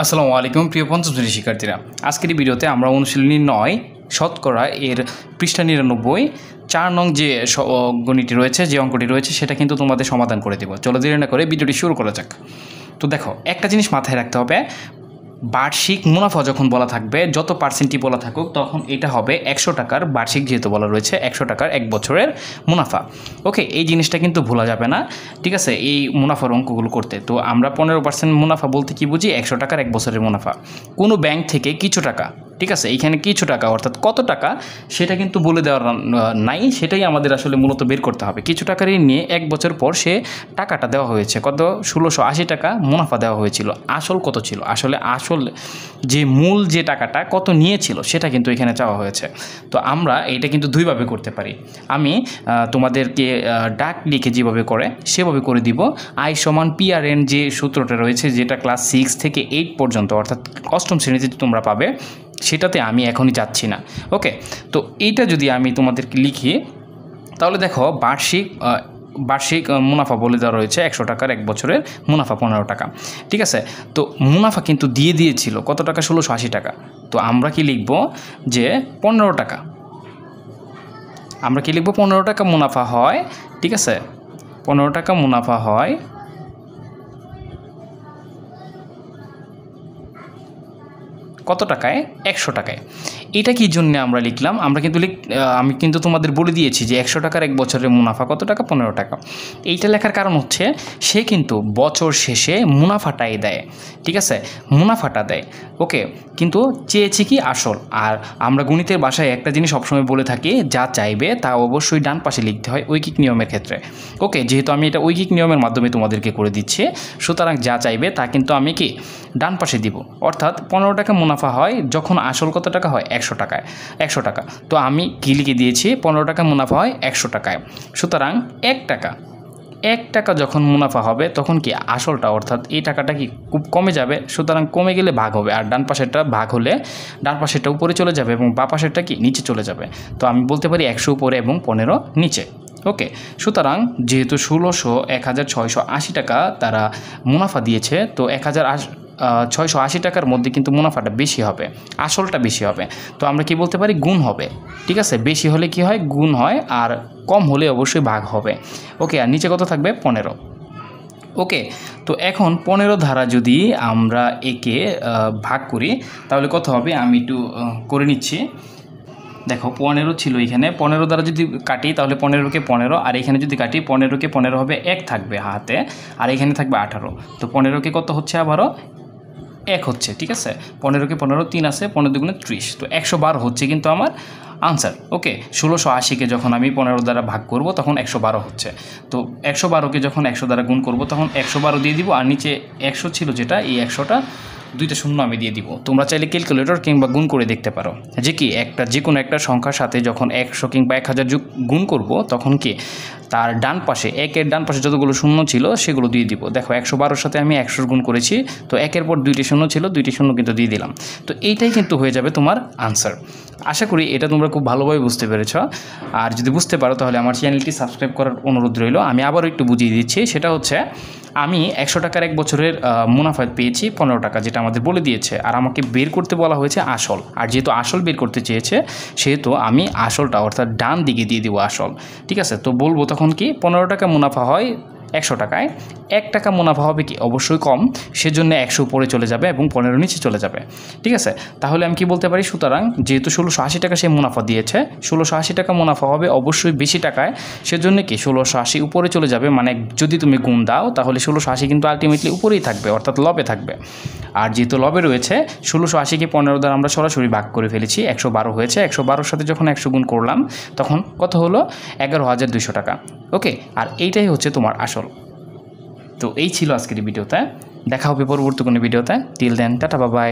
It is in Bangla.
আসসালামু আলাইকুম প্রিয় পঞ্চম শ্রেণীর শিক্ষার্থীরা, আজকের এই ভিডিওতে আমরা অনুশীলনী 9 শতকরা এর পৃষ্ঠা 99 4 নং যে গণিতটি রয়েছে, যে অঙ্কটি রয়েছে সেটা কিন্তু তোমাদের সমাধান করে দেব। চলো দেরি না করে ভিডিওটি শুরু করা যাক। তো দেখো, একটা জিনিস মাথায় রাখতে হবে, বার্ষিক মুনাফা যখন বলা থাকবে, যত পার্সেন্টই বলা থাকুক, তখন এটা হবে 100 টাকার বার্ষিক, যেহেতু বলা রয়েছে 100 টাকার এক বছরের মুনাফা। ওকে, এই জিনিসটা কিন্তু ভোলা যাবে না, ঠিক আছে, এই মুনাফার অঙ্কগুলো করতে। তো আমরা 15% মুনাফা বলতে কি বুঝি? 100 টাকার এক বছরের মুনাফা। কোনো ব্যাংক থেকে কিছু টাকা, ঠিক আছে, এইখানে কিছু টাকা অর্থাৎ কত টাকা সেটা কিন্তু বলে দেওয়ার নাই, সেটাই আমাদের আসলে মূলত বের করতে হবে। কিছু টাকা ঋণ নিয়ে এক বছর পর সে টাকাটা দেওয়া হয়েছে, কত? 1680 টাকা মুনাফা দেওয়া হয়েছিল। আসল কত ছিল? আসলে আসল যে মূল যে টাকাটা কত নিয়েছিল সেটা কিন্তু এখানে চাওয়া হয়েছে। তো আমরা এটা কিন্তু দুইভাবে করতে পারি। আমি তোমাদেরকে ডাক লিখে যেভাবে করে সেভাবে করে দিব। আই সমান PRN যে সূত্রটা রয়েছে, যেটা ক্লাস 6 থেকে 8 পর্যন্ত অর্থাৎ অষ্টম শ্রেণীতে তোমরা পাবে, সেটাতে আমি এখনই যাচ্ছি না। ওকে, তো এইটা যদি আমি তোমাদেরকে লিখি, তাহলে দেখো বার্ষিক মুনাফা বলে দেওয়া রয়েছে 100 টাকার এক বছরের মুনাফা 15 টাকা, ঠিক আছে। তো মুনাফা কিন্তু দিয়েছিল কত টাকা? 1680 টাকা। তো আমরা কি লিখব? যে 15 টাকা, আমরা কি লিখব? 15 টাকা মুনাফা হয়, ঠিক আছে, 15 টাকা মুনাফা হয় কত টাকায়? 100 টাকায়। এটা কি জন্য আমরা লিখলাম? আমি কিন্তু তোমাদের বলে দিয়েছি যে 100 টাকার এক বছরের মুনাফা কত টাকা? 15 টাকা। এইটা লেখার কারণ হচ্ছে সে কিন্তু বছর শেষে মুনাফাটাই দেয়, ঠিক আছে, মুনাফাটা দেয়। ওকে, কিন্তু চেয়েছি কি? আসল। আর আমরা গণিতের ভাষায় একটা জিনিস সবসময় বলে থাকি, যা চাইবে তা অবশ্যই ডান পাশে লিখতে হয় ঐকিক নিয়মের ক্ষেত্রে। ওকে, যেহেতু আমি এটা ঐকিক নিয়মের মাধ্যমে তোমাদেরকে করে দিচ্ছি, সুতরাং যা চাইবে তা কিন্তু আমি কি ডান পাশে দিব। অর্থাৎ 15 টাকা মুনাফা হয় যখন আসল কত টাকা হয়? 100 টাকায়, 100 টাকা। তো আমি কি লিখে দিয়েছি? 15 টাকা মুনাফা হয় 100 টাকায়। সুতরাং 1 টাকা যখন মুনাফা হবে তখন কি আসলটা অর্থাৎ এই টাকাটা কি খুব কমে যাবে, সুতরাং কমে গেলে ভাগ হবে, আর ডান পাশেরটা ভাগ হলে ডান পাশেরটা উপরে চলে যাবে এবং বাঁ পাশেরটা কি নিচে চলে যাবে। তো আমি বলতে পারি 100 উপরে এবং 15 নিচে। ওকে, সুতরাং যেহেতু 1680 টাকা তারা মুনাফা দিয়েছে, তো 1680 টাকার মধ্যে কিন্তু মুনাফাটা বেশি হবে, আসলটা বেশি হবে। তো আমরা কি বলতে পারি? গুণ হবে, ঠিক আছে। বেশি হলে কি হয়? গুণ হয়, আর কম হলে অবশ্যই ভাগ হবে। ওকে, আর নিচে কত থাকবে? 15। ওকে, তো এখন 15 দ্বারা যদি আমরা একে ভাগ করি তাহলে কত হবে? আমি একটু করে নিচ্ছি। দেখো, 15 ছিল এখানে, 15 দ্বারা যদি কাটি তাহলে 15কে 15, আর এখানে যদি কাটি 15কে 15 হবে 1 থাকবে হাতে, আর এখানে থাকবে 18। তো 15কে কত হচ্ছে? আবারও 1 হচ্ছে, ঠিক আছে। 15কে 15 3 আছে, 15 দুগুণে 30, তো 112 হচ্ছে কিন্তু আমার আনসার। ওকে, 1680কে যখন আমি 15 দ্বারা ভাগ করব তখন 112 হচ্ছে। তো 112কে যখন 100 দ্বারা গুণ করব তখন 112 দিয়ে দিব, আর নিচে 100 ছিল যেটা, এই 100টা দুইটা শূন্য আমি দিয়ে দিব। তোমরা চাইলে ক্যালকুলেটর কিংবা গুণ করে দেখতে পারো যে কি যে কোনো একটা সংখ্যার সাথে যখন 100 কিংবা 1000 গুণ করব তখন কি তার ডান পাশে, 1-এর ডান পাশে যতগুলো শূন্য ছিল সেগুলো দিয়ে দিব। দেখো, 112-র সাথে আমি 100 গুণ করেছি, তো 1-এর পর 2টি শূন্য ছিল, 2টি শূন্য কিন্তু দিয়ে দিলাম। তো এইটাই কিন্তু হয়ে যাবে তোমার আনসার। আশা করি এটা তোমরা খুব ভালোভাবে বুঝতে পেরেছ। আর যদি বুঝতে পারো তাহলে আমার চ্যানেলটি সাবস্ক্রাইব করার অনুরোধ রইল। আমি আবারও একটু বুঝিয়ে দিচ্ছি, সেটা হচ্ছে আমি 100 টাকার এক বছরের মুনাফা পেয়েছি 15 টাকা, যেটা আমাদের বলে দিয়েছে, আর আমাকে বের করতে বলা হয়েছে আসল। আর যেহেতু আসল বের করতে চেয়েছে সেহেতু আমি আসলটা অর্থাৎ ডান দিকে দিয়ে দিব আসল, ঠিক আছে। তো বলবো তখন কি 15 টাকা মুনাফা হয় 100 টাকায়, 1 টাকা মুনাফা হবে কি অবশ্যই কম, সেজন্য 100 উপরে চলে যাবে এবং 15 নিচে চলে যাবে, ঠিক আছে। তাহলে আমি কি বলতে পারি? সুতরাং যেহেতু 1680 টাকা সে মুনাফা দিয়েছে, 1680 টাকা মুনাফা হবে অবশ্যই বেশি টাকায়, সেজন্য কি 1680 উপরে চলে যাবে। মানে যদি তুমি গুণ দাও তাহলে 1680 কিন্তু আলটিমেটলি উপরেই থাকবে, অর্থাৎ লবে থাকবে। আর যেহেতু লবে রয়েছে, 1680কে 15 দ্বারা আমরা সরাসরি ভাগ করে ফেলেছি, 112 হয়েছে। 112-র সাথে যখন 100 গুণ করলাম তখন কত হলো? 11,200 টাকা। ওকে, আর এইটাই হচ্ছে তোমার আসল। তো এই ছিল আজকের ভিডিওতে, দেখা হবে পরবর্তী কোনো ভিডিওতে। Till then, tata, bye by.